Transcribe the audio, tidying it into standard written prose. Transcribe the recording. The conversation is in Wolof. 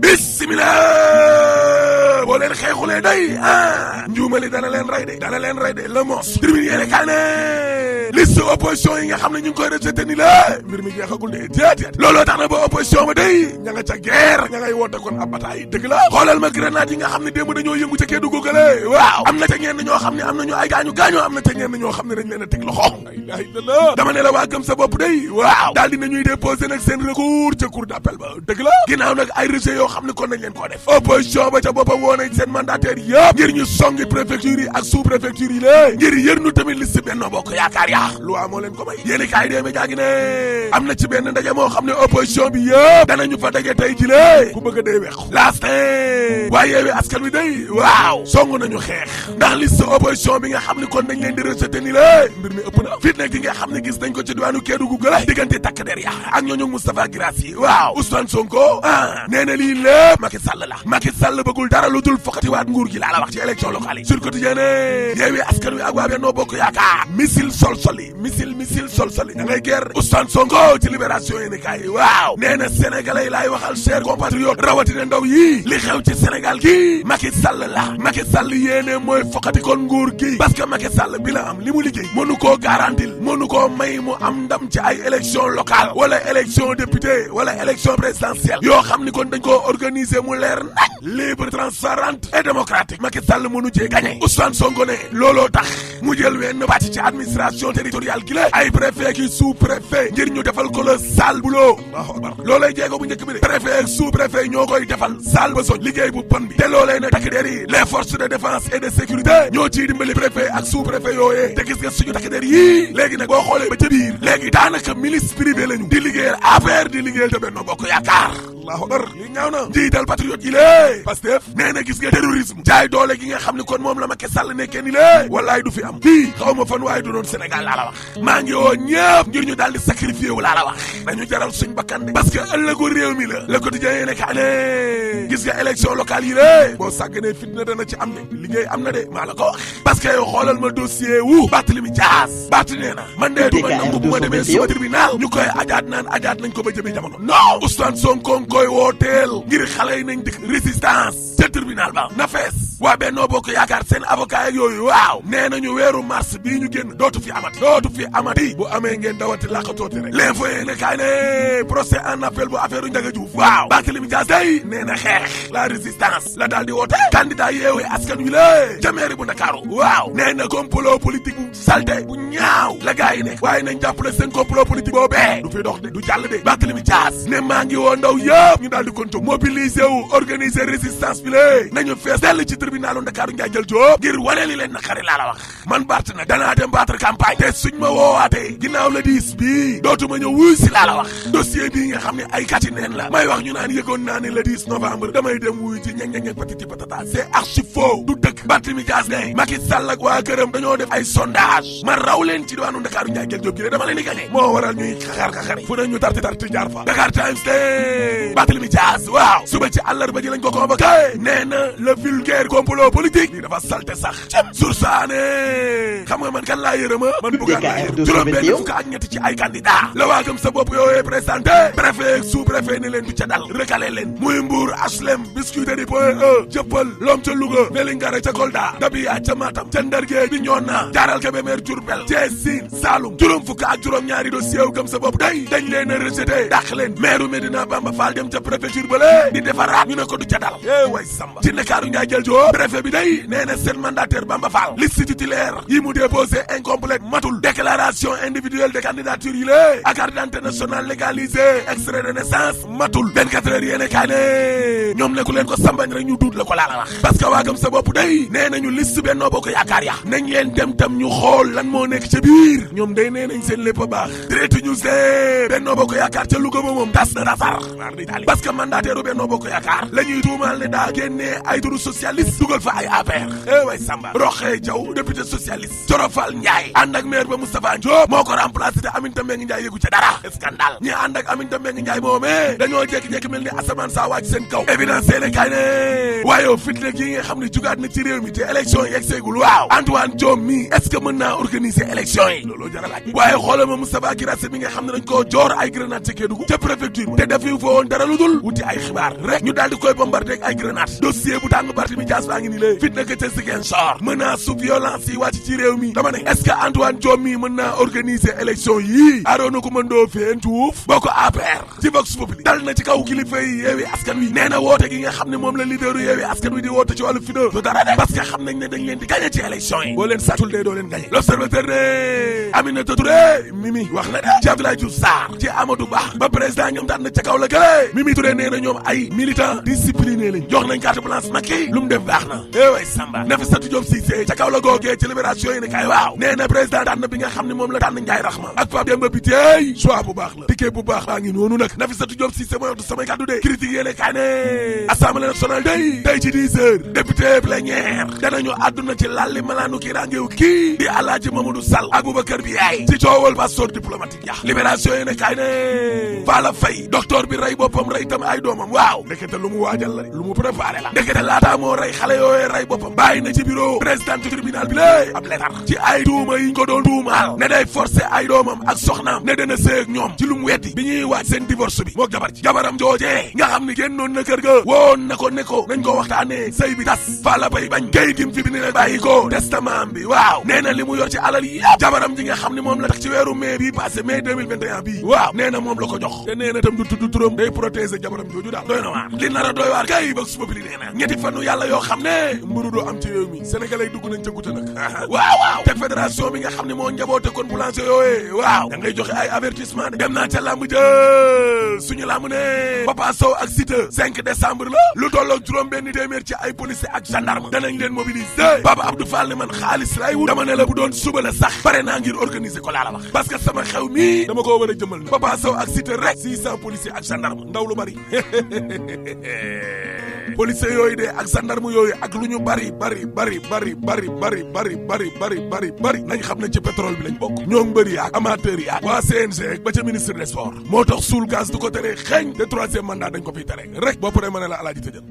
bismillah boo leen xeexulee day njuumali dana leen rey de la mos tribune yéene kaay ne liste opposition yi nga xam ne ñu ngi koy rejeté ni la mbir mi jeexagul de déedéet looloo tax na ba opposition ba day ña nga ca guerre ña ngay woote kon ab bataille dëgg la xoolal ma grenade yi nga xam ne démb dañoo yëngu ca Kédougou gale waaw am na ca ñenn ñoo xam ne am nañu ay gaañu am na ca ñenn ñoo xam ne dañ leen a teg loxo la ilaha illallah dama ne la waa gëm sa bopp day waaw daal dinañuy déposé nag seen recours ca cour d'appel ba dëgg la ginnaaw nag ay rejet yoo xam ne kon nañ leen koo def opposition ba ca boppam woo nañ seen mandataire yëpp ngir ñu songi préfecture yi ak sous préfecture yi lée ngir yërnu tamit liste Benno Bokk Yaakaar yaa loi moo leen ko may yéeni kaay dee média gi ne am na ci benn ndaje moo xam ne opposition bi yëpp danañu fa daje tey jilee ku bëgg a day weexu laastin waaye Yewwi Askan Wi day waaw song nañu xeex ndax liste opposition bi nga xam ne kon dañ leen di rejeté ni lée mbir mi ëpp na fit nag gi nga xam ne gis nañ ko ci diwaanu Kédougou gëla diggante takk der ya ak ñooñu Moustapha Guirassy waaw Ousmane Sonko nee na lii lépp Macky Sall la Macky Sall bëggul dara lu dul fokkatiwaat nguur gi laa la wax ci élection locale yi sur quotidien ne Yewwi Askan Wi ak waa Benno Bokk Yaakaar missile sol-soli da ngay guerre Ousmane Sonko ci libération yéeni kaay waaw nee na sénégalais yi laay waxal cher compatriote rawatina ndaw yi li xew ci Sénégal gi Macky Sall la Macky Sall yéene mooy fokkati kon nguur gi parce que Macky Sall bi la am li mu liggéey mënu koo garantil mënu koo may mu am ndam ci ay élection locale wala élection député wala élection présidentielle yoo xam ni kon dañ koo organiser mu leer nañ libre transparente et démocratique Macky Sall mënu cee gagné Ousmane Sonko ne looloo tax mu jël wenn pàcc ci administration territoriale gi la ay préfet ki sous préfet ngir ñu defal ko le sale boulot loolay jéego bu njëkk bi de préfet ak sous préfet ñoo koy defal sale ba soñ liggéey bu bon bi te loolee ne takk der yi les forces de défense et de sécurité ñoo ciy dimbali préfet ak sous préfet yooyee te gis nga suñu takk der yii léegi nag boo xoolee ba ca biir léegi daanaka milice privé lañu di liggéeyal affaire di liggéeyal te Benno Bokk Yaakaar allahu akbar li ñaaw na njiital patriote yi lée Pastef nee na gis nga terrorisme jaay doole gi nga xam ne kon moom la Macky Sall nekkee ni lée wallaay du fi am fii xaw ma fan waaye du doon Sénégal laa la wax maa ngi woo ñëpp ngir ñu daal di sacrifié wu laa la wax dañu jaral suñ bakkan de parce que ëllëgu réew mi la le quotidien yéene kaa ne gis nga élection locale yi lée boo sàgganee fitna dana ci am de liggéey am na de maa la ko wax parce que yow xoolal ma dossier wu Barthélémy Dias Barth nee na man de du ma nangu bu ma demee suma tribunal ñu koy ajaat naan ajaat nañ ko ba jëmee jamono non Ousmane Sonko koy wooteel ngir xale yi nañ dikk résistance ca tribunal ba na fees waa Benno Bokk Yaakaar seen avocat yooyu waaw nee nañu weeru mars bii ñu génn dootu fi amati bu amee ngeen dawati laqatooti rek l'info yéene kaay ne procès en appel bu affaire u Ndiaga Diouf waaw Barthélémy Dias day nee na xeex la résistance la daal di woote candidat Yewwi Askan Wi la ca mairie bu Ndakaaru waaw nee na complot politique bu salté bu ñaaw la gaa yi nekk waaye nañ jàppale seen complot politique boobee du fi dox de du jàll de Barthélémy Dias ne maa ngi woo ndaw yëpp ñu daal di kon jóg mobiliser wu organiser résistance bi lée nañu fees dell ci tribunalu Ndakaaru Ndiaye jël Diop ngir wane li leen naqari laa la wax man Barth nag danaa dem battre campagne te suñ ma woowaatee ginnaaw la 10 bii dootuma ñëw wuy si laa la wax dossier bii nga xam ne ay kati neen la may wax ñu naan yëgoon naa ne le 10 novembre damay dem wuy ci ñeg patiti patata c'est archi faux du dëkk Barthélémy Dias ne Macky Sall ak waa këram dañoo def ay sondage ma raw leen ci diwaanu Ndakaaru Ndiaye jël Diop gi dama leen di gagné moo waral ñuy xaxar fu nañ ñu tarti jaar fa Dakar Times te Barthélémy Dias waaw suba ci àllarba ji lañ ko convoqué nee na le vulgaire complot politique lii dafa salte sax cem sursaane xam nga man kan laa yërëma man buggaan laa yërëm juróom benn fukk ak ñetti ci ay candidat la waa gëm sa bopp yooyee présenté préfet sous préfet ne leen du ca dal recalé leen muy Mbour HLM Biscuiterie Point E Jëppal Lom ca Louga Vélingara ca Kolda Dabiya ca Matam ca Ndargé Bignona Jaaral Kébémer Diourbel Thiès Sine Saloum juróom fukk ak juróom ñaari dossier wu gëm sa bopp day dañ leen a rejeté dàq leen maire Médina Bamba Fall dem ca préfecture bële di defaraat ñu ne ko du ca dal way samba ci Ndakaaru Ndiaye jël joo préfet bi day nee na seen mandataire Bamba Fall liste titulaire yi mu déposé incomplète matul déclaration individuelle de candidature yi lée ak carte d'identité nationale légalisée extrait de naissance matul 24 heures yéene kaay ne ñoom ne ku leen ko sambañ rek ñu duut la ko laa la wax parce que waa gëm sa bopp day nee nañu liste Benno Bokk Yaakaar ya nañ leen dem tam ñu xool lan moo nekk ca biir ñoom day nee nañ seen lépp a baax direct news de Benno Bokk Yaakaar ca Louga ba moom tas na rafar parce que mandataire Benno Bokk Yaakaar la ñuy tuumaal ne daa génnee ay turu socialiste dugal fa ay APR way Samba Roxee Jaw député socialiste Corofal Ndiaye ànd ak maire ba Moustapha Diop moo ko remplacé te Aminata Mbengue Ndiaye yëgu ca dara scandale ñi ànd ak Aminata Mbengue Ndiaye moomee dañoo jékki-jékki mel ni asamaan saa wàcc seen kaw évidence yéene kaay ne waaye fitna gi nga xam ne jugaat na ci réew mi te élection yi egseegul waaw Antoine Diome mi est-ce que mën naa organiser élection yi looloo jar a laaj waaye xoolal ma Moustapha Guirassy mi nga xam ne dañ koo joor ay grenade ca Kédougou ca préfecture te def yu fa woon dara lu dul wuti ay xibaar rek ñu daal di koy bombardé ak ay grenade dossier bu tàng Barthélémy Dias baa ngi ni lée fit naka ca Ziguinchor menace su violence yi wàcc ci réew mi dama ne est-ce que Antoine Diome mi mën naa organiser élection yii Arona Coumba Ndoffène Diouf boo ko APR ci Vox Populi dal na ci kaw kilifa yi Yewwi Askan Wi nee na woote gi nga xam ne moom la leaderu Yewwi Askan Wi di woote ci wàllu FIDE du dara de parce que xam nañ ne dañ leen di gagné ci élection yi boo leen sàccul dee doo leen gagné l'observateur ne Aminata Touré Mimi wax na de ci Abdoulaye Diouf Sarr ci Amadou Ba président ñoom daan na ca kaw la gëlee Mimi Touré nee na ñoom ay militant discipliné lañ jox nañ carte blanche Macky lu mu def baax na way Samba Nafissatou Diop Cissé ca kaw la googee ci libération yi ne kay waaw nee na président daan na bi nga xam ne moom la daan na Ndiaye Rahma ak Pape Demba Bitèye choix bu baax la ticket bu baax baa ngi noonu nag Nafissatou Diop Cissé mooy wax du samay kàddu de critique yéene kaay ne assemblée nationale tey ci 10 heures député plénière danañu àdduna ci lalli malaanu kii rangeew kii di Alaaji Mamadou Sall ak Boubacar Biaye ci coowal passeport diplomatique ya libération yéene kaay ne Falla Faye docteur bi rey boppam rey tam ay doomam waaw ndekete lu mu waajal la lu mu préparé la ndekete laataa moo rey xale yooyee rey boppam bàyyi na ci bureau président du tribunal bi lée ab letar ci ay tuuma yiñ ko doon tuumaal ne day forcé ay doomam ak soxnaam ne dana sëy ak ñoom ci lu mu weddi bi ñuy waaj seen divorce bi mook jabar ji jabaram joojee nga xam ni génnoon na kër ga woon na ko ne ko nañ ko waxtaanee sëy bi tas Falla Faye bañ kayit gi mu fi bi ne bàyyi ko testament bi waaw nee na li mu yor ci alal yëpp jabaram ji nga xam ne moom la tax ci weeru mai bii passé mai 2021 bii waaw nee na moom la ko jox te nee na tam du tudd turam day protéger jabaram jooju daal doy na waar li nar a doy waar kay Vox Populi nee na ñetti fanu yàlla yoo xam ne mburu doo am ci réew mi sénégalais dugg nañ ca guta nag waaw te fédération bi nga xam ne moo njaboote kon boulanger yooyee waaw da ngay joxe ay avertissement de dem naa ca làmb ja suñu làmb ne Papa Sow ak Siteu 5 décembre la lu tolloog juróom benn téeméer ci ay policier ak gendarme danañ leen mobiliser Papa Abdou Fall ne man xaalis lay wut dama ne la bu doon suba la sax pare naa ngir organiser ko laa la wax parce que sama xew mi dama koo war a jëmal na Papa Sow ak Siteu rek 600 policier ak gendarme ndaw lu bari policier yooyu de ak gendarme yooyu ak lu ñu bari nañ xam ne ci pétrole bi lañ bokk ñoo mbëri yaak amateur yaak waa CNG ba ca ministre des sports moo tax suul gaz du ko tere xeeñ te 3e mandat dañ ko fiy tere rek boo paree ma ne la alaaji tëjal